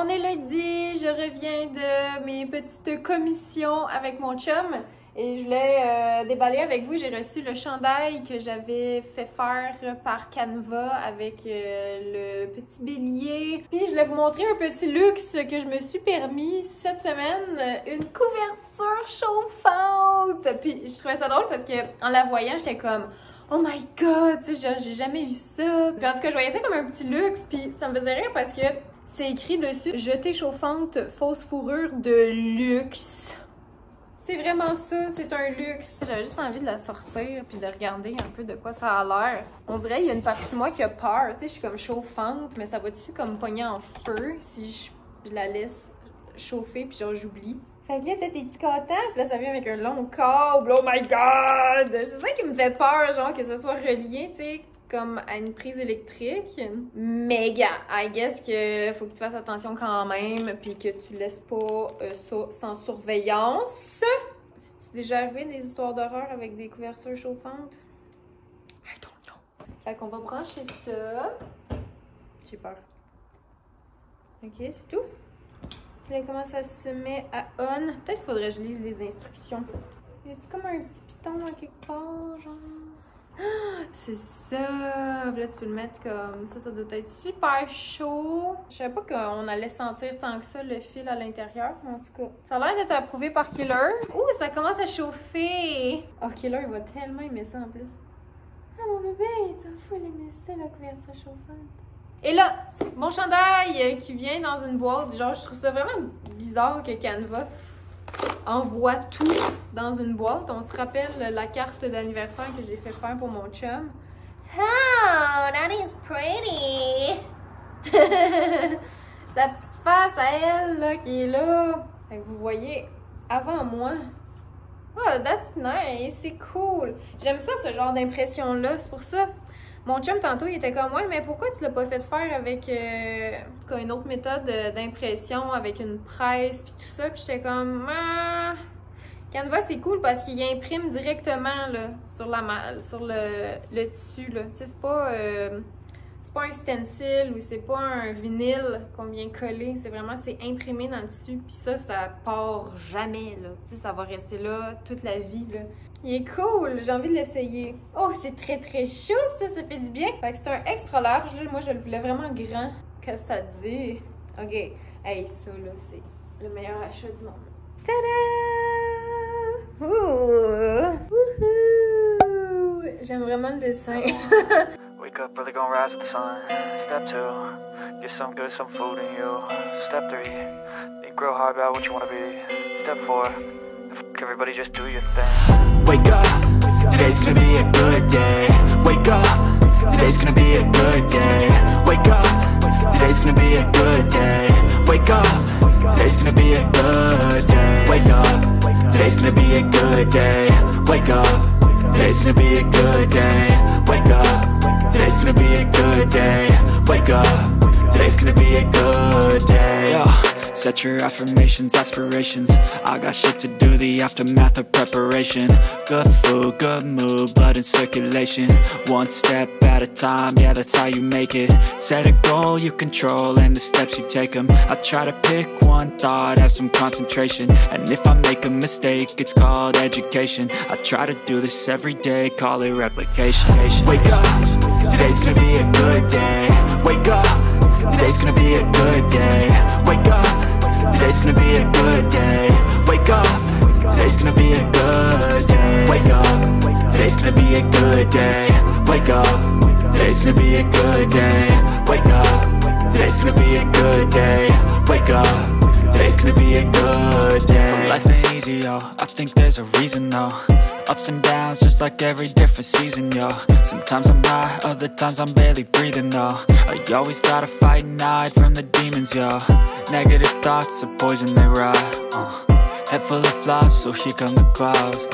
On est lundi, je reviens de mes petites commissions avec mon chum et je voulais déballer avec vous. J'ai reçu le chandail que j'avais fait faire par Canva avec le petit bélier. Puis je voulais vous montrer un petit luxe que je me suis permis cette semaine, une couverture chauffante. Puis je trouvais ça drôle parce que en la voyant, j'étais comme oh my god, tu sais, j'ai jamais eu ça. Puis en tout cas, je voyais ça comme un petit luxe, puis ça me faisait rire parce que c'est écrit dessus « Jetée chauffante, fausse fourrure de luxe ». C'est vraiment ça, c'est un luxe. J'avais juste envie de la sortir puis de regarder un peu de quoi ça a l'air. On dirait qu'il y a une partie de moi qui a peur, tu sais, je suis comme chauffante, mais ça va-tu comme pogner en feu si je la laisse chauffer puis genre j'oublie? Fait que là, t'as tes petits cottons, pis là, ça vient avec un long câble. Oh my god! C'est ça qui me fait peur, genre, que ce soit relié, tu sais, comme à une prise électrique. Méga! I guess que faut que tu fasses attention quand même, puis que tu laisses pas ça sans surveillance. C'est déjà arrivé des histoires d'horreur avec des couvertures chauffantes? I don't know. Fait qu'on va brancher ça. J'ai peur. Ok, c'est tout? Là, comment ça se met à on? Peut-être qu'il faudrait que je lise les instructions. Y a-tu comme un petit piton à quelque part, genre? Ah, c'est ça! Là, tu peux le mettre comme ça. Ça doit être super chaud. Je savais pas qu'on allait sentir tant que ça le fil à l'intérieur, mais en tout cas. Ça a l'air d'être approuvé par Killer. Ouh, ça commence à chauffer! Oh, Killer, il va tellement aimer ça en plus. Ah, mon bébé, tu vas fou aimer ça, la couverture chauffante. Et là, mon chandail qui vient dans une boîte. Genre, je trouve ça vraiment bizarre que Canva envoie tout dans une boîte. On se rappelle la carte d'anniversaire que j'ai fait faire pour mon chum. Oh, that is pretty! Sa petite face à elle, là, qui est là. Fait que vous voyez avant moi. Oh, that's nice! C'est cool! J'aime ça, ce genre d'impression-là. C'est pour ça. Mon chum, tantôt, il était comme « Ouais, mais pourquoi tu l'as pas fait faire avec en tout cas, une autre méthode d'impression, avec une presse, puis tout ça? » Puis j'étais comme « Ah! Canva, c'est cool parce qu'il imprime directement là, sur le tissu. Tu sais, c'est pas un stencil ou c'est pas un vinyle qu'on vient coller. C'est vraiment, c'est imprimé dans le tissu. Puis ça part jamais, là. Tu sais, ça va rester là toute la vie, là. Il est cool, j'ai envie de l'essayer. Oh, c'est très très chaud ça fait du bien. Fait que c'est un extra large, là. Moi je le voulais vraiment grand. Qu'est-ce que ça dit? Ok, hey, ça là, c'est le meilleur achat du monde. Tada! Ouh! Wouhou! J'aime vraiment le dessin. Wake up, brother, gonna rise with the sun. Step 2, get some good, some food in you. Step 3, think real hard about what you wanna be. Step 4, everybody just do your thing. Wake up, today's gonna be a good day. Wake up, today's gonna be a good day. Wake up, today's gonna be a good day. Wake up, today's gonna be a good day. Wake up, today's gonna be a good day. Wake up, today's gonna be a good day. Wake up, today's gonna be a good day. Wake up, today's gonna be a good day. Yo. Set your affirmations, aspirations. I got shit to do, the aftermath of preparation. Good food, good mood, blood in circulation. One step at a time, yeah, that's how you make it. Set a goal you control and the steps you take them. I try to pick one thought, have some concentration. And if I make a mistake, it's called education. I try to do this every day, call it replication. Wake up, today's gonna be a good day. Wake up, today's gonna be a good day. Wake up, today's gonna be a good day. Wake up, today's gonna be a good day. Wake up, today's gonna be a good day. Wake up, today's gonna be a good day. Wake up, today's gonna be a good day. Wake up, today's gonna be a good day. So life ain't easy, yo, I think there's a reason though. Ups and downs, just like every different season, yo. Sometimes I'm high, other times I'm barely breathing, though. You always gotta fight and hide from the demons, yo. Negative thoughts are poison, they rot. Head full of flies, so here come the clouds.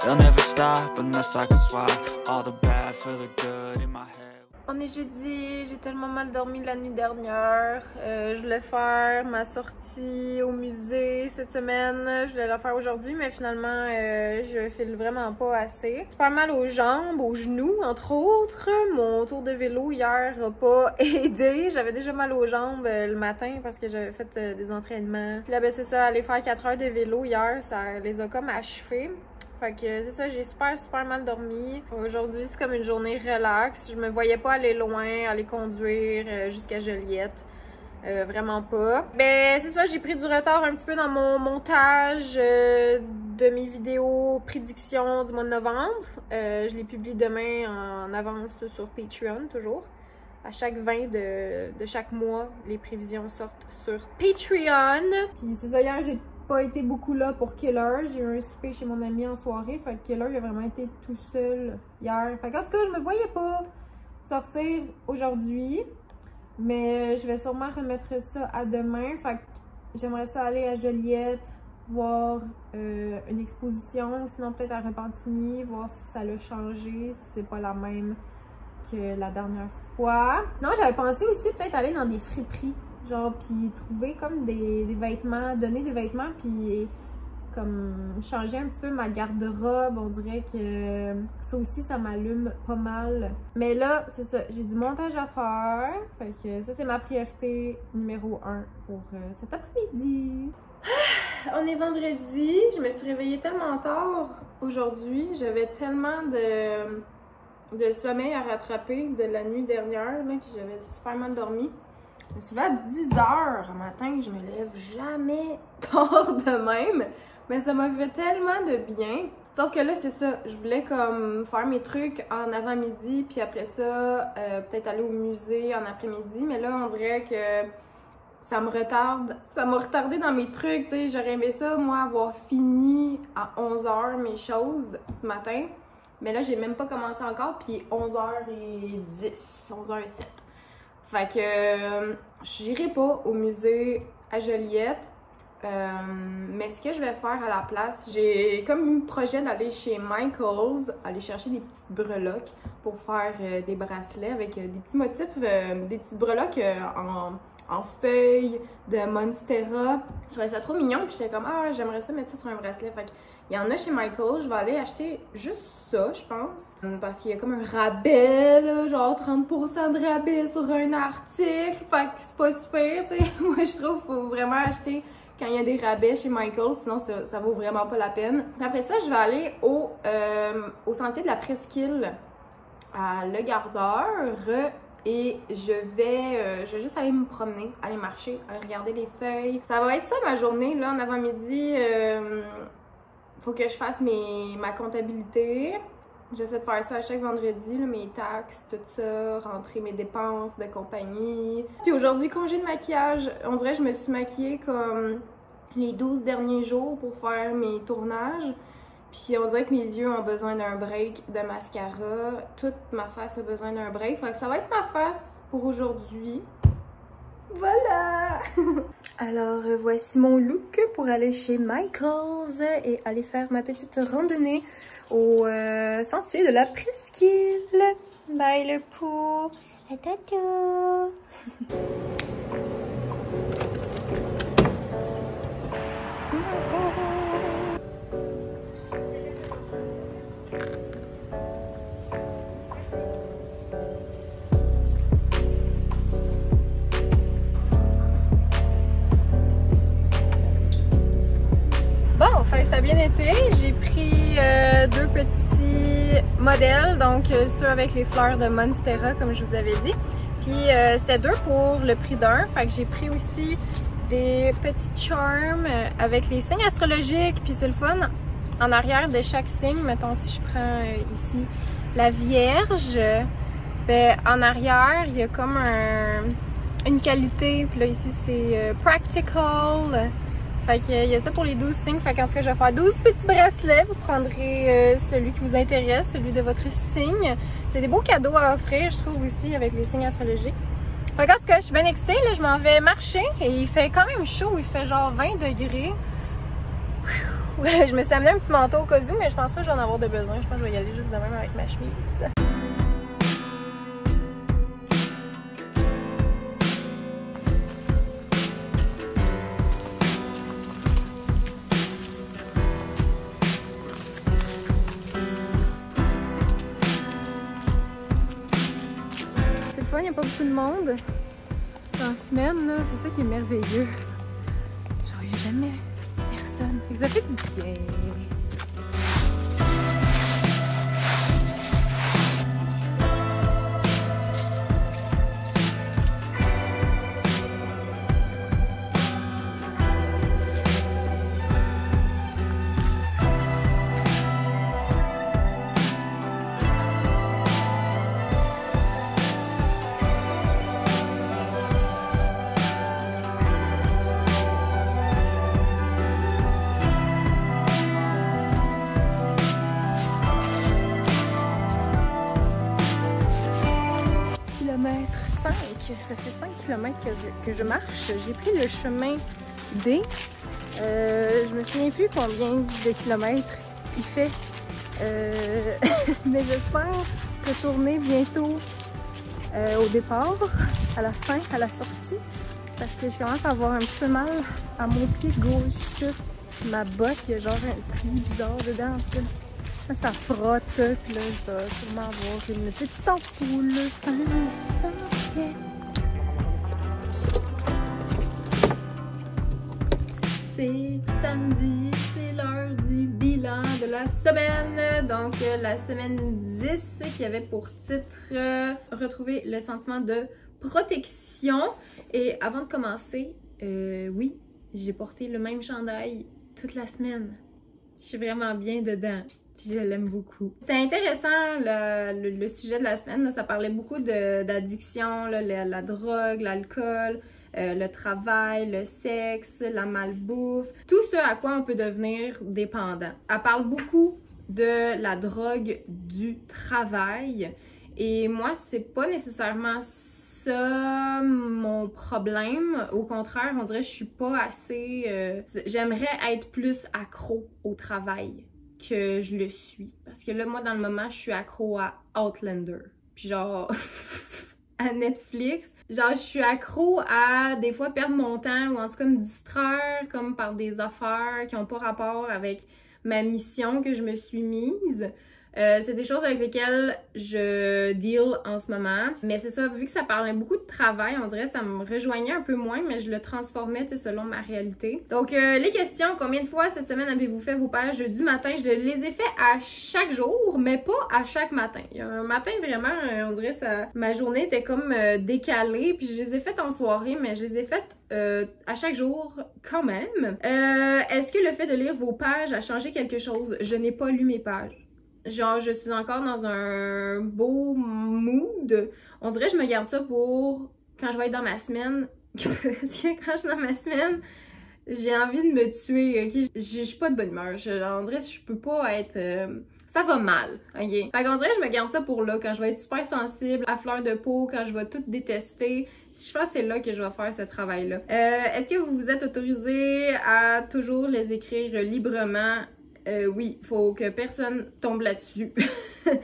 They'll never stop unless I can swap all the bad for the good in my head. On est jeudi, j'ai tellement mal dormi la nuit dernière. Je voulais faire ma sortie au musée cette semaine. Je voulais la faire aujourd'hui, mais finalement, je file vraiment pas assez. Super mal aux jambes, aux genoux, entre autres. Mon tour de vélo hier a pas aidé. J'avais déjà mal aux jambes le matin parce que j'avais fait des entraînements. Puis là, ben c'est ça, aller faire 4 heures de vélo hier, ça les a comme achevés. Fait que c'est ça, j'ai super mal dormi. Aujourd'hui, c'est comme une journée relax. Je me voyais pas aller loin, aller conduire jusqu'à Joliette. Vraiment pas. Ben, c'est ça, j'ai pris du retard un petit peu dans mon montage de mes vidéos prédictions du mois de novembre. Je les publie demain en avance sur Patreon, toujours. À chaque 20 de chaque mois, les prévisions sortent sur Patreon. Puis c'est ça, hier, j'ai pas été beaucoup là pour Killer. J'ai eu un souper chez mon ami en soirée. Fait que Killer, il a vraiment été tout seul hier. Fait qu'en tout cas, je me voyais pas sortir aujourd'hui. Mais je vais sûrement remettre ça à demain. Fait que j'aimerais ça aller à Joliette, voir une exposition. Sinon, peut-être à Repentigny, voir si ça l'a changé, si c'est pas la même que la dernière fois. Sinon, j'avais pensé aussi peut-être aller dans des friperies. Genre, puis trouver comme des vêtements, donner des vêtements, puis comme changer un petit peu ma garde-robe. On dirait que ça aussi, ça m'allume pas mal. Mais là, c'est ça, j'ai du montage à faire. Fait que ça, c'est ma priorité numéro 1 pour cet après-midi. On est vendredi, je me suis réveillée tellement tard aujourd'hui. J'avais tellement de sommeil à rattraper de la nuit dernière, là, que j'avais super mal dormi. Je me suis levée à 10h le matin, je me lève jamais tard de même, mais ça m'a fait tellement de bien. Sauf que là, c'est ça, je voulais comme faire mes trucs en avant-midi, puis après ça, peut-être aller au musée en après-midi, mais là, on dirait que ça me retarde. Ça m'a retardé dans mes trucs, tu sais, j'aurais aimé ça, moi, avoir fini à 11h mes choses ce matin, mais là, j'ai même pas commencé encore, puis 11h10, 11h07. Fait que j'irai pas au musée à Joliette, mais ce que je vais faire à la place, j'ai comme un projet d'aller chez Michaels, aller chercher des petites breloques pour faire des bracelets avec des petits motifs, des petites breloques en feuilles de Monstera. Je trouvais ça trop mignon, puis j'étais comme ah, j'aimerais ça mettre ça sur un bracelet. Fait que il y en a chez Michaels, je vais aller acheter juste ça, je pense. Parce qu'il y a comme un rabais, là, genre 30% de rabais sur un article. Fait que c'est pas super, tu sais. Moi, je trouve qu'il faut vraiment acheter quand il y a des rabais chez Michaels, sinon ça vaut vraiment pas la peine. Après ça, je vais aller au sentier de la Presqu'île à Le Gardeur. Et je vais juste aller me promener, aller marcher, aller regarder les feuilles. Ça va être ça ma journée, là, en avant-midi. Faut que je fasse ma comptabilité. J'essaie de faire ça à chaque vendredi, là, mes taxes, tout ça, rentrer mes dépenses de compagnie. Puis aujourd'hui, congé de maquillage. On dirait que je me suis maquillée comme les 12 derniers jours pour faire mes tournages. Puis on dirait que mes yeux ont besoin d'un break de mascara. Toute ma face a besoin d'un break. Fait que ça va être ma face pour aujourd'hui. Voilà! Alors voici mon look pour aller chez Michaels et aller faire ma petite randonnée au sentier de la Presqu'île. Bye le pou! À tata! Bon, fait que ça a bien été. J'ai pris 2 petits modèles, donc ceux avec les fleurs de Monstera, comme je vous avais dit. Puis c'était 2 pour le prix d'un. Fait que j'ai pris aussi des petits charms avec les signes astrologiques. Puis c'est le fun. En arrière de chaque signe, mettons si je prends ici la Vierge, ben en arrière, il y a comme une qualité. Puis là ici c'est practical. Fait qu'il y a ça pour les 12 signes. Fait qu'en tout cas, je vais faire 12 petits bracelets. Vous prendrez celui qui vous intéresse, celui de votre signe. C'est des beaux cadeaux à offrir, je trouve aussi, avec les signes astrologiques. Fait qu'en tout cas, je suis bien excitée. Là, je m'en vais marcher et il fait quand même chaud. Il fait genre 20 degrés. Ouais, je me suis amené un petit manteau au cas où, mais je pense pas que je vais en avoir de besoin. Je pense que je vais y aller juste de même avec ma chemise. le monde. En semaine, là, c'est ça qui est merveilleux. Genre, il n'y a jamais personne. Ça fait du bien. Ça fait 5 km que je marche. J'ai pris le chemin D. Je me souviens plus combien de kilomètres il fait. Mais j'espère retourner bientôt au départ, à la fin, à la sortie. Parce que je commence à avoir un petit peu mal à mon pied gauche. Ma botte, il y a genre un pli bizarre dedans. En tout cas. Là, ça frotte, puis là, je vais sûrement avoir une petite ampoule. C'est samedi, c'est l'heure du bilan de la semaine. Donc, la semaine 10 qui avait pour titre retrouver le sentiment de protection. Et avant de commencer, oui, j'ai porté le même chandail toute la semaine. Je suis vraiment bien dedans. Puis je l'aime beaucoup. C'est intéressant le sujet de la semaine. Là, ça parlait beaucoup d'addiction, la drogue, l'alcool, le travail, le sexe, la malbouffe. Tout ce à quoi on peut devenir dépendant. Elle parle beaucoup de la drogue du travail. Et moi, c'est pas nécessairement ça mon problème. Au contraire, on dirait que je suis pas assez... J'aimerais être plus accro au travail que je le suis. Parce que là, moi, dans le moment, je suis accro à Outlander. Puis genre, à Netflix. Genre, je suis accro à, des fois, perdre mon temps ou en tout cas me distraire comme par des affaires qui n'ont pas rapport avec ma mission que je me suis mise. C'est des choses avec lesquelles je deal en ce moment. Mais c'est ça, vu que ça parlait beaucoup de travail, on dirait que ça me rejoignait un peu moins, mais je le transformais selon ma réalité. Donc, les questions, combien de fois cette semaine avez-vous fait vos pages du matin? Je les ai fait à chaque jour, mais pas à chaque matin. Il y a un matin, vraiment, on dirait que ma journée était comme décalée, puis je les ai faites en soirée, mais je les ai faites à chaque jour quand même. Est-ce que le fait de lire vos pages a changé quelque chose? Je n'ai pas lu mes pages. Genre, je suis encore dans un beau mood. On dirait que je me garde ça pour quand je vais être dans ma semaine. Parce que quand je suis dans ma semaine, j'ai envie de me tuer, ok? Je suis pas de bonne humeur. On dirait que je peux pas être... ça va mal, ok? Fait qu'on dirait que je me garde ça pour là, quand je vais être super sensible, à fleur de peau, quand je vais tout détester. Je pense que c'est là que je vais faire ce travail-là. Est-ce que vous vous êtes autorisé à toujours les écrire librement? Oui, faut que personne tombe là-dessus.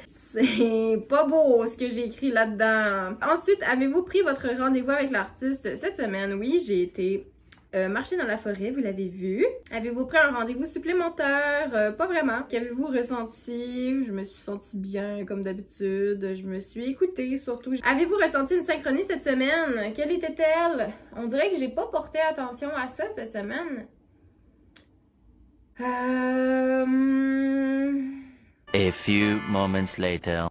C'est pas beau ce que j'ai écrit là-dedans. Ensuite, avez-vous pris votre rendez-vous avec l'artiste cette semaine? Oui, j'ai été marcher dans la forêt, vous l'avez vu. Avez-vous pris un rendez-vous supplémentaire? Pas vraiment. Qu'avez-vous ressenti? Je me suis sentie bien comme d'habitude. Je me suis écoutée surtout. Avez-vous ressenti une synchronie cette semaine? Quelle était-elle? On dirait que j'ai pas porté attention à ça cette semaine. A few moments later.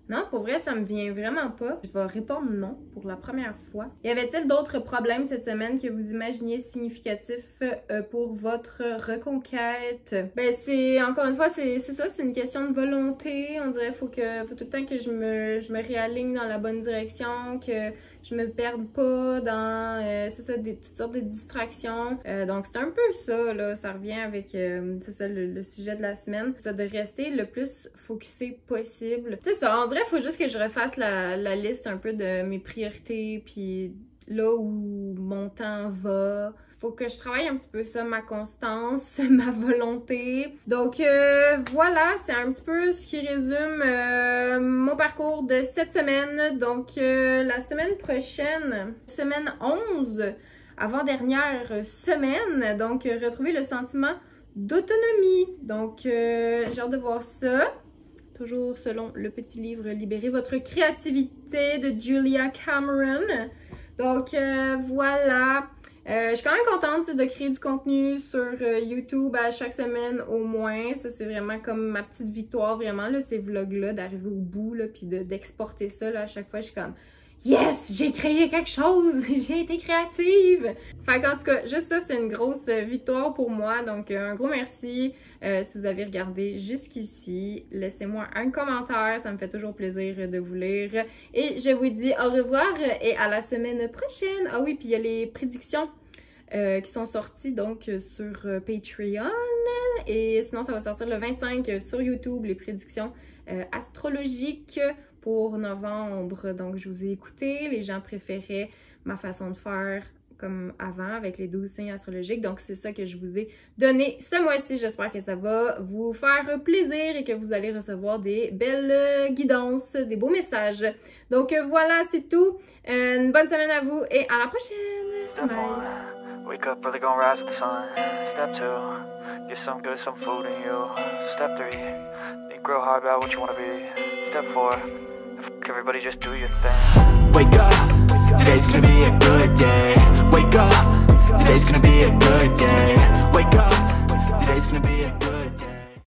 Non, pour vrai, ça me vient vraiment pas. Je vais répondre non pour la première fois. Y avait-il d'autres problèmes cette semaine que vous imaginiez significatifs pour votre reconquête? Ben, c'est, encore une fois, c'est ça, c'est une question de volonté. On dirait faut tout le temps que je me réaligne dans la bonne direction, que je me perde pas dans, c'est ça, toutes sortes de distractions. Donc, c'est un peu ça, là. Ça revient avec, c'est ça, le sujet de la semaine. C'est de rester le plus focusé possible. C'est ça, on dirait qu'il faut juste que je refasse la liste un peu de mes priorités, puis là où mon temps va. Faut que je travaille un petit peu ça, ma constance, ma volonté. Donc voilà, c'est un petit peu ce qui résume mon parcours de cette semaine. Donc la semaine prochaine, semaine 11, avant-dernière semaine, donc retrouver le sentiment d'autonomie. Donc j'ai hâte de voir ça. toujours selon le petit livre Libérez votre créativité de Julia Cameron. Donc voilà, je suis quand même contente de créer du contenu sur YouTube à chaque semaine au moins. Ça c'est vraiment comme ma petite victoire vraiment, là, ces vlogs-là, d'arriver au bout, là, puis d'exporter ça là, à chaque fois. Je suis comme yes, j'ai créé quelque chose, j'ai été créative. Fait qu'en tout cas, juste ça, c'est une grosse victoire pour moi. Donc, un gros merci si vous avez regardé jusqu'ici. Laissez-moi un commentaire, ça me fait toujours plaisir de vous lire. Et je vous dis au revoir et à la semaine prochaine. Ah oui, puis il y a les prédictions qui sont sorties donc sur Patreon. Et sinon, ça va sortir le 25 sur YouTube, les prédictions astrologiques pour novembre. Donc, je vous ai écouté. Les gens préféraient ma façon de faire comme avant avec les 12 signes astrologiques. Donc, c'est ça que je vous ai donné ce mois-ci. J'espère que ça va vous faire plaisir et que vous allez recevoir des belles guidances, des beaux messages. Donc, voilà, c'est tout. Une bonne semaine à vous et à la prochaine! Bye! Wake up, early, gonna rise with the sun. Step 2, get some good, some food in you. Step 3, think real hard about what you wanna be. Step 4, everybody just do your thing. Wake up, today's gonna be a good day. Wake up, today's gonna be a